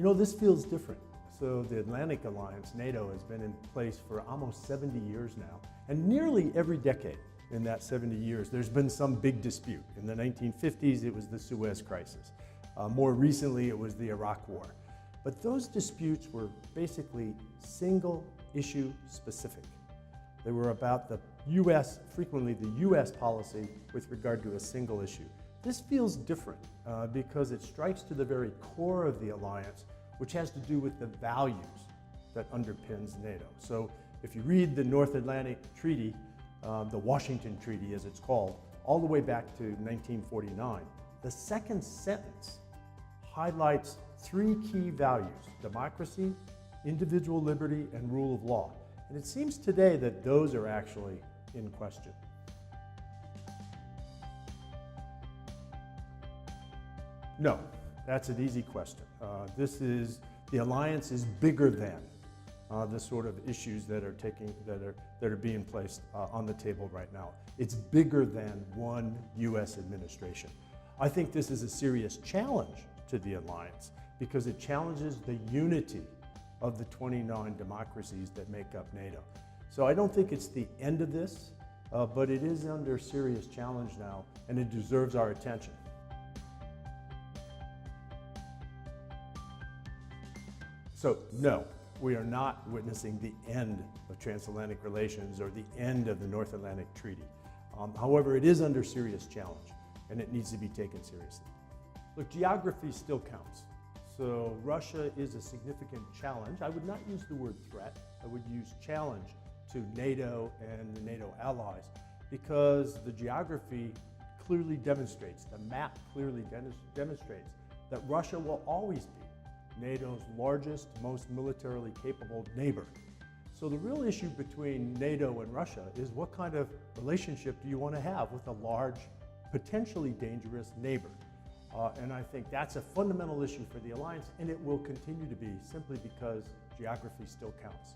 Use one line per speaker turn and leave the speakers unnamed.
You know, this feels different. So the Atlantic Alliance, NATO, has been in place for almost 70 years now. And nearly every decade in that 70 years, there's been some big dispute. In the 1950s, it was the Suez Crisis. More recently, it was the Iraq War. But those disputes were basically single issue specific. They were about the US, frequently the US policy with regard to a single issue. This feels different because it strikes to the very core of the alliance, which has to do with the values that underpins NATO. So if you read the North Atlantic Treaty, the Washington Treaty as it's called, all the way back to 1949, the second sentence highlights three key values: democracy, individual liberty, and rule of law. And it seems today that those are actually in question. No, that's an easy question. The alliance is bigger than the sort of issues that are being placed on the table right now. It's bigger than one U.S. administration. I think this is a serious challenge to the alliance because it challenges the unity of the 29 democracies that make up NATO. So I don't think it's the end of this, but it is under serious challenge now, and it deserves our attention. So no, we are not witnessing the end of transatlantic relations or the end of the North Atlantic Treaty. However, it is under serious challenge, and it needs to be taken seriously. Look, geography still counts. So Russia is a significant challenge. I would not use the word threat. I would use challenge to NATO and the NATO allies because the geography clearly demonstrates, the map clearly demonstrates that Russia will always be NATO's largest, most militarily capable neighbor. So the real issue between NATO and Russia is what kind of relationship do you want to have with a large, potentially dangerous neighbor? And I think that's a fundamental issue for the alliance, and it will continue to be simply because geography still counts.